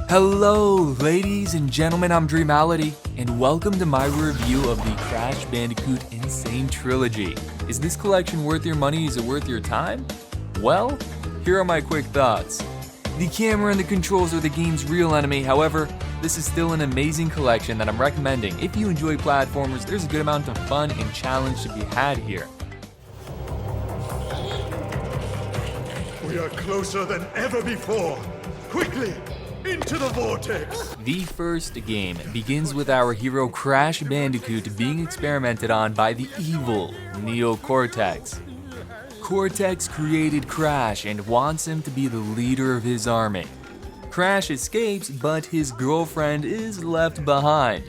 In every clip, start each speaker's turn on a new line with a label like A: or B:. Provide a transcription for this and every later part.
A: Hello, ladies and gentlemen, I'm Dreamality, and welcome to my review of the Crash Bandicoot N Sane Trilogy. Is this collection worth your money? Is it worth your time? Well, here are my quick thoughts. The camera and the controls are the game's real enemy, however, this is still an amazing collection that I'm recommending. If you enjoy platformers, there's a good amount of fun and challenge to be had here.
B: We are closer than ever before. Quickly, into the vortex!
A: The first game begins with our hero Crash Bandicoot being experimented on by the evil Neo Cortex. Cortex created Crash and wants him to be the leader of his army. Crash escapes, but his girlfriend is left behind.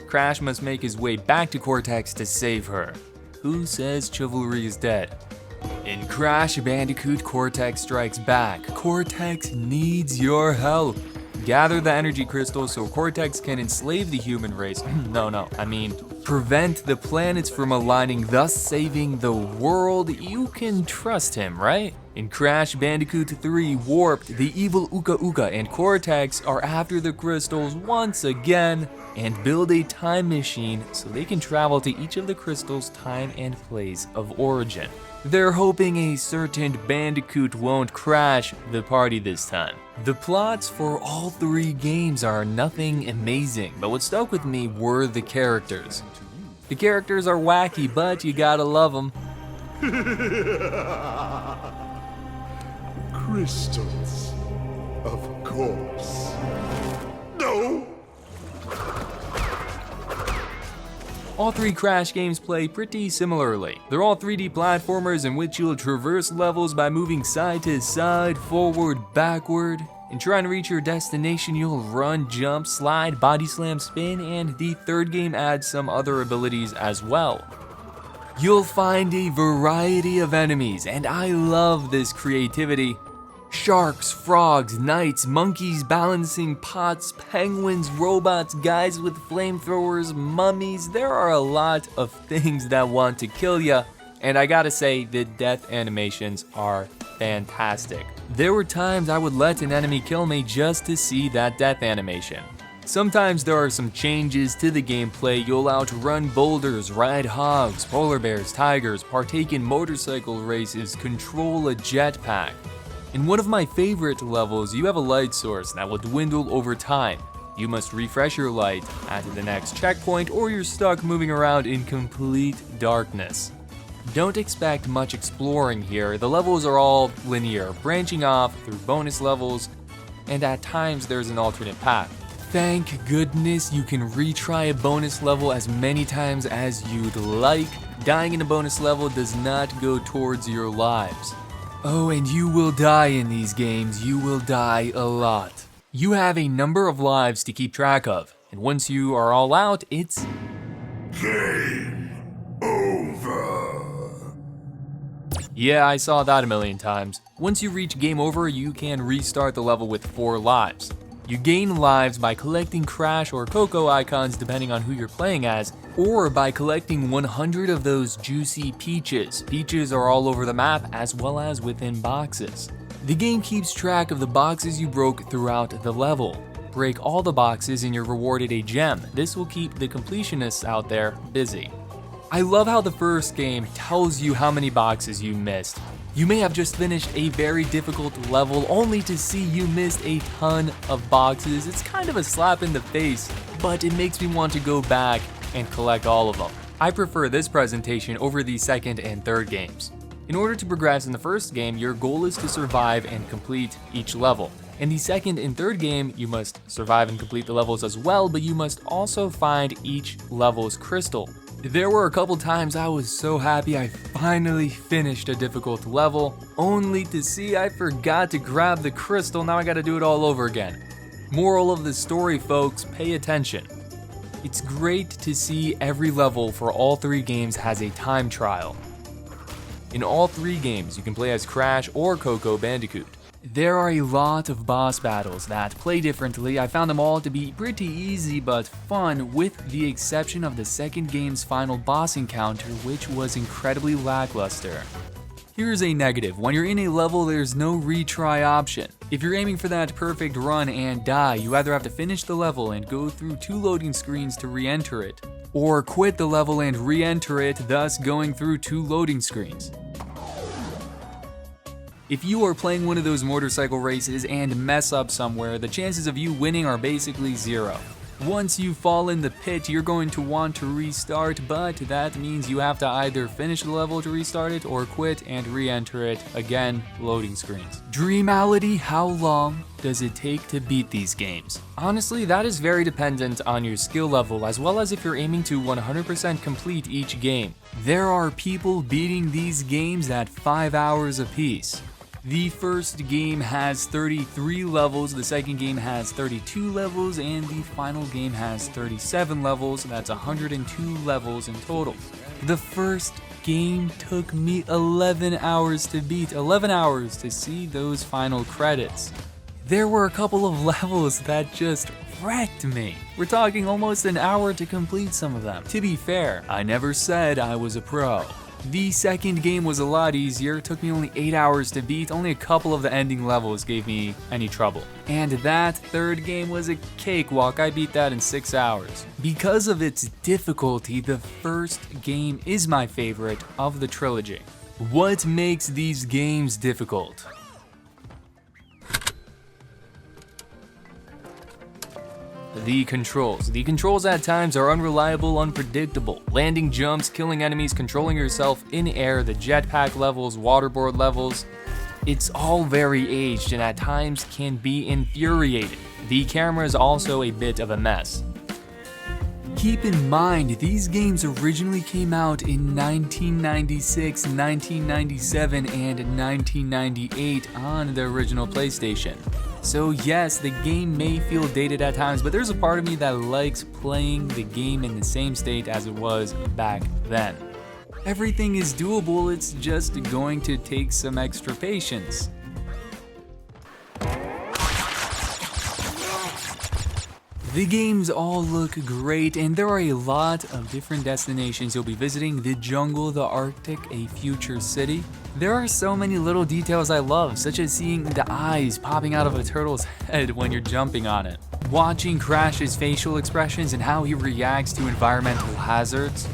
A: Crash must make his way back to Cortex to save her. Who says chivalry is dead? In Crash Bandicoot, Cortex strikes back. Cortex needs your help. Gather the energy crystals so Cortex can enslave the human race. Prevent the planets from aligning, thus saving the world. You can trust him, right? In Crash Bandicoot 3 Warped, the evil OoGaDa and Cortex are after the crystals once again and build a time machine so they can travel to each of the crystals' time and place of origin. They're hoping a certain Bandicoot won't crash the party this time. The plots for all three games are nothing amazing, but what stuck with me were the characters. The characters are wacky, but you gotta love them.
B: Crystals, of course. No!
A: All three Crash games play pretty similarly. They're all 3D platformers in which you'll traverse levels by moving side to side, forward, backward. In trying to reach your destination, you'll run, jump, slide, body slam, spin, and the third game adds some other abilities as well. You'll find a variety of enemies, and I love this creativity. Sharks, frogs, knights, monkeys balancing pots, penguins, robots, guys with flamethrowers, mummies. There are a lot of things that want to kill ya, and I gotta say, the death animations are fantastic. There were times I would let an enemy kill me just to see that death animation. Sometimes there are some changes to the gameplay. You'll outrun boulders, ride hogs, polar bears, tigers, partake in motorcycle races, control a jetpack. In one of my favorite levels, you have a light source that will dwindle over time. You must refresh your light at the next checkpoint or you're stuck moving around in complete darkness. Don't expect much exploring here. The levels are all linear, branching off through bonus levels, and at times there's an alternate path. Thank goodness you can retry a bonus level as many times as you'd like. Dying in a bonus level does not go towards your lives. Oh, and you will die in these games. You will die a lot. You have a number of lives to keep track of, and once you are all out, it's
B: Game over.
A: Yeah, I saw that a million times. Once you reach game over, you can restart the level with 4 lives. You gain lives by collecting Crash or Coco icons depending on who you're playing as, or by collecting 100 of those juicy peaches. Peaches are all over the map as well as within boxes. The game keeps track of the boxes you broke throughout the level. Break all the boxes and you're rewarded a gem. This will keep the completionists out there busy. I love how the first game tells you how many boxes you missed. You may have just finished a very difficult level only to see you missed a ton of boxes. It's kind of a slap in the face, but it makes me want to go back and collect all of them. I prefer this presentation over the second and third games. In order to progress in the first game, your goal is to survive and complete each level. In the second and third game, you must survive and complete the levels as well, but you must also find each level's crystal. There were a couple times I was so happy I finally finished a difficult level, only to see I forgot to grab the crystal. Now I gotta do it all over again. Moral of the story, folks, pay attention. It's great to see every level for all 3 games has a time trial. In all 3 games, you can play as Crash or Coco Bandicoot. There are a lot of boss battles that play differently. I found them all to be pretty easy but fun, with the exception of the second game's final boss encounter, which was incredibly lackluster. Here's a negative. When you're in a level, there's no retry option. If you're aiming for that perfect run and die, you either have to finish the level and go through 2 loading screens to re-enter it, or quit the level and re-enter it, thus going through 2 loading screens. If you are playing one of those motorcycle races and mess up somewhere, the chances of you winning are basically 0. Once you fall in the pit, you're going to want to restart, but that means you have to either finish the level to restart it or quit and re-enter it. Again, loading screens. Dreamality, how long does it take to beat these games? Honestly, that is very dependent on your skill level, as well as if you're aiming to 100% complete each game. There are people beating these games at 5 hours apiece. The first game has 33 levels, the second game has 32 levels, and the final game has 37 levels. That's 102 levels in total. The first game took me 11 hours to beat, 11 hours to see those final credits. There were a couple of levels that just wrecked me. We're talking almost an hour to complete some of them. To be fair, I never said I was a pro. The second game was a lot easier, it took me only 8 hours to beat, only a couple of the ending levels gave me any trouble. And that third game was a cakewalk, I beat that in 6 hours. Because of its difficulty, the first game is my favorite of the trilogy. What makes these games difficult? The controls. The controls at times are unreliable, unpredictable. Landing jumps, killing enemies, controlling yourself in air, the jetpack levels, waterboard levels. It's all very aged and at times can be infuriating. The camera is also a bit of a mess. Keep in mind, these games originally came out in 1996, 1997, and 1998 on the original PlayStation. So yes, the game may feel dated at times, but there's a part of me that likes playing the game in the same state as it was back then. Everything is doable, it's just going to take some extra patience. The games all look great, and there are a lot of different destinations you'll be visiting: the jungle, the Arctic, a future city. There are so many little details I love, such as seeing the eyes popping out of a turtle's head when you're jumping on it. Watching Crash's facial expressions and how he reacts to environmental hazards.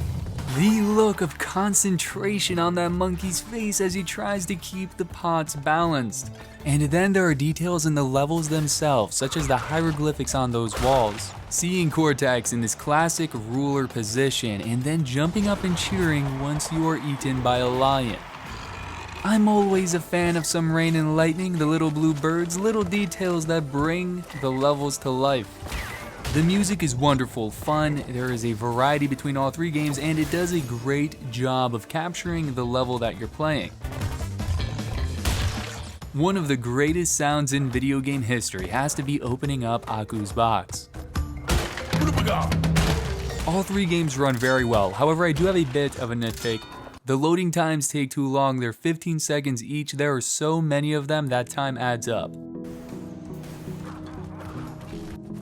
A: The look of concentration on that monkey's face as he tries to keep the pots balanced. And then there are details in the levels themselves, such as the hieroglyphics on those walls. Seeing Cortex in this classic ruler position and then jumping up and cheering once you are eaten by a lion. I'm always a fan of some rain and lightning, the little blue birds, little details that bring the levels to life. The music is wonderful, fun, there is a variety between all 3 games, and it does a great job of capturing the level that you're playing. One of the greatest sounds in video game history has to be opening up Aku's box. All 3 games run very well, however I do have a bit of a nitpick. The loading times take too long, they're 15 seconds each, there are so many of them that time adds up.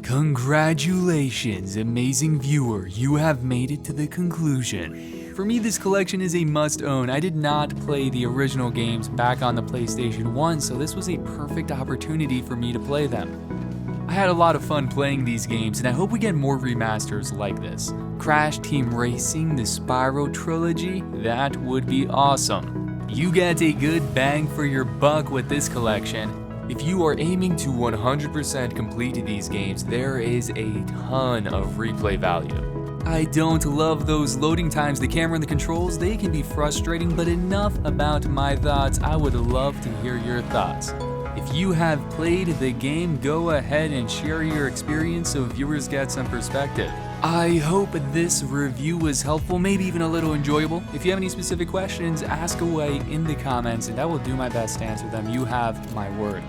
A: Congratulations, amazing viewer, you have made it to the conclusion. For me, this collection is a must-own. I did not play the original games back on the PlayStation 1, so this was a perfect opportunity for me to play them. I had a lot of fun playing these games, and I hope we get more remasters like this. Crash Team Racing, the Spyro Trilogy, that would be awesome. You get a good bang for your buck with this collection. If you are aiming to 100% complete these games, there is a ton of replay value. I don't love those loading times, the camera and the controls, they can be frustrating, but enough about my thoughts, I would love to hear your thoughts. If you have played the game, go ahead and share your experience so viewers get some perspective. I hope this review was helpful, maybe even a little enjoyable. If you have any specific questions, ask away in the comments and I will do my best to answer them. You have my word.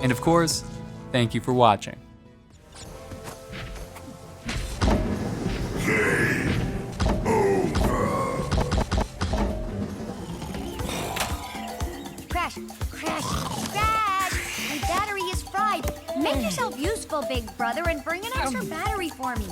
A: And of course, thank you for watching.
B: Game over.
C: Crash! My battery is fried. Make yourself useful, big brother, and bring an extra battery for me.